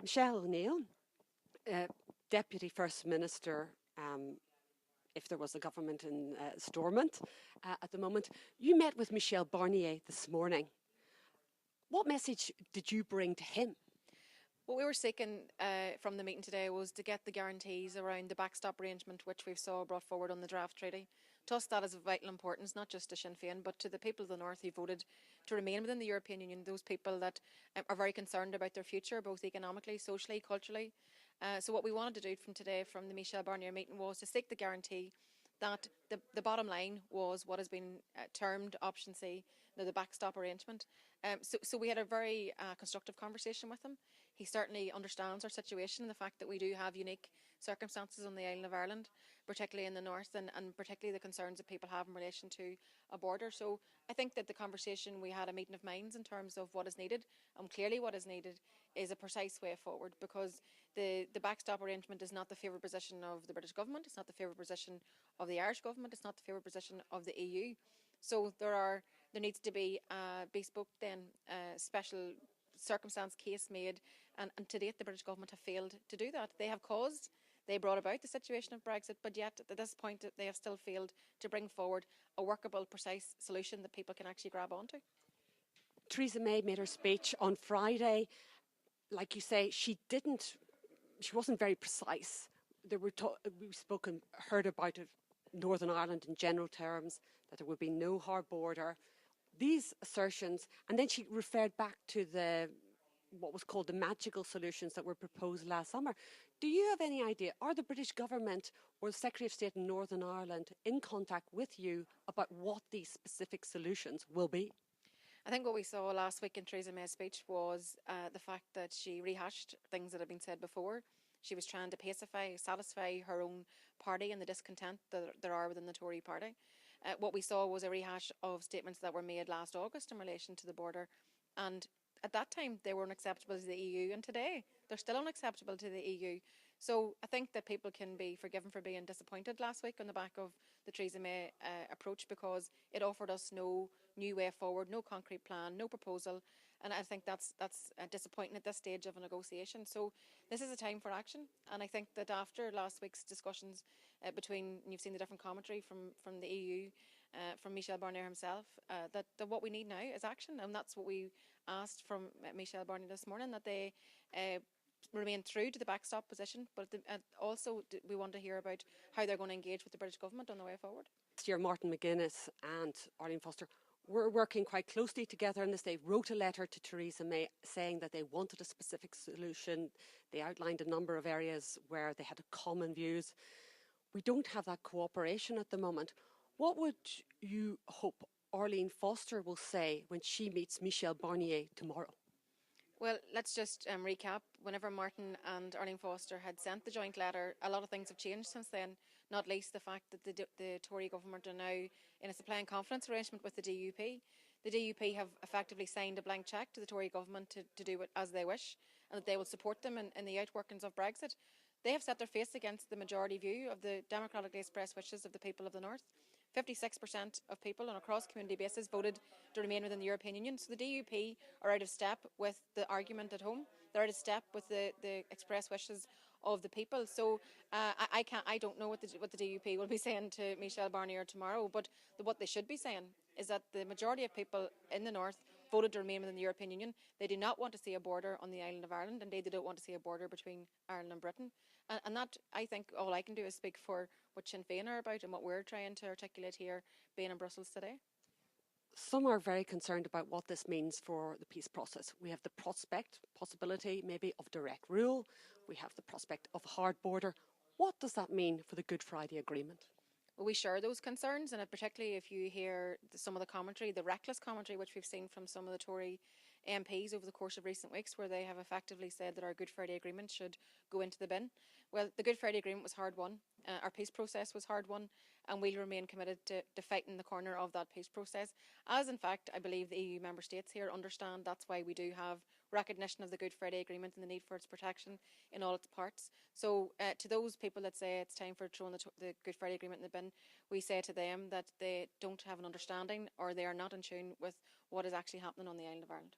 Michelle O'Neill, Deputy First Minister, if there was a government in Stormont at the moment, you met with Michel Barnier this morning. What message did you bring to him? What we were seeking from the meeting today was to get the guarantees around the backstop arrangement, which we've saw brought forward on the draft treaty. To us, that is of vital importance, not just to Sinn Fein, but to the people of the North who voted to remain within the European Union, those people that are very concerned about their future, both economically, socially, culturally. So what we wanted to do from today, from the Michel Barnier meeting, was to seek the guarantee that the bottom line was what has been termed option C, the backstop arrangement. So we had a very constructive conversation with him. He certainly understands our situation and the fact that we do have unique circumstances on the island of Ireland, particularly in the north, and particularly the concerns that people have in relation to a border. So I think that the conversation, we had a meeting of minds in terms of what is needed, and clearly what is needed is a precise way forward, because the backstop arrangement is not the favoured position of the British government, it's not the favoured position of the Irish government, it's not the favoured position of the EU. So there needs to be a bespoke then special circumstance case made, and to date the British government have failed to do that. They brought about the situation of Brexit, but yet at this point they have still failed to bring forward a workable, precise solution that people can actually grab onto. Theresa May made her speech on Friday. Like you say, she wasn't very precise. We've heard about it, Northern Ireland in general terms, that there would be no hard border. These assertions, and then she referred back to what was called the magical solutions that were proposed last summer. Do you have any idea, are the British government or the Secretary of State in Northern Ireland in contact with you about what these specific solutions will be? I think what we saw last week in Theresa May's speech was the fact that she rehashed things that had been said before. She was trying to satisfy her own party and the discontent that there are within the Tory party. What we saw was a rehash of statements that were made last August in relation to the border, and at that time they were unacceptable to the EU, and today they're still unacceptable to the EU. So I think that people can be forgiven for being disappointed last week on the back of the Theresa May approach, because it offered us no new way forward, no concrete plan, no proposal, and I think that's disappointing at this stage of a negotiation. So this is a time for action, and I think that after last week's discussions between, you've seen the different commentary from the EU, from Michel Barnier himself, that what we need now is action, and that's what we asked from Michel Barnier this morning, that they remain true to the backstop position, but also we want to hear about how they're going to engage with the British government on the way forward. Last year, Martin McGuinness and Arlene Foster were working quite closely together on this. They wrote a letter to Theresa May saying that they wanted a specific solution. They outlined a number of areas where they had common views. We don't have that cooperation at the moment. What would you hope Arlene Foster will say when she meets Michel Barnier tomorrow? Well, let's just recap. Whenever Martin and Arlene Foster had sent the joint letter, a lot of things have changed since then, not least the fact that the Tory government are now in a supply and confidence arrangement with the DUP. The DUP have effectively signed a blank cheque to the Tory government to do it as they wish, and that they will support them in the outworkings of Brexit. They have set their face against the majority view of the democratically expressed wishes of the people of the North. 56% of people on a cross-community basis voted to remain within the European Union. So the DUP are out of step with the argument at home. They're out of step with the express wishes of the people. So I don't know what the DUP will be saying to Michel Barnier tomorrow, but what they should be saying is that the majority of people in the North voted to remain within the European Union. They do not want to see a border on the island of Ireland. Indeed, they don't want to see a border between Ireland and Britain. And that, I think, all I can do is speak for what Sinn Fein are about and what we're trying to articulate here, being in Brussels today. Some are very concerned about what this means for the peace process. We have the possibility maybe of direct rule. We have the prospect of a hard border. What does that mean for the Good Friday Agreement? Well, we share those concerns, and particularly if you hear some of the commentary, the reckless commentary which we've seen from some of the Tory MPs over the course of recent weeks, where they have effectively said that our Good Friday Agreement should go into the bin. Well, the Good Friday Agreement was hard won. Our peace process was hard won, and we'll remain committed to fighting the corner of that peace process. As in fact, I believe the EU member states here understand that's why we do have recognition of the Good Friday Agreement and the need for its protection in all its parts. So to those people that say it's time for throwing the Good Friday Agreement in the bin, we say to them that they don't have an understanding, or they are not in tune with what is actually happening on the island of Ireland.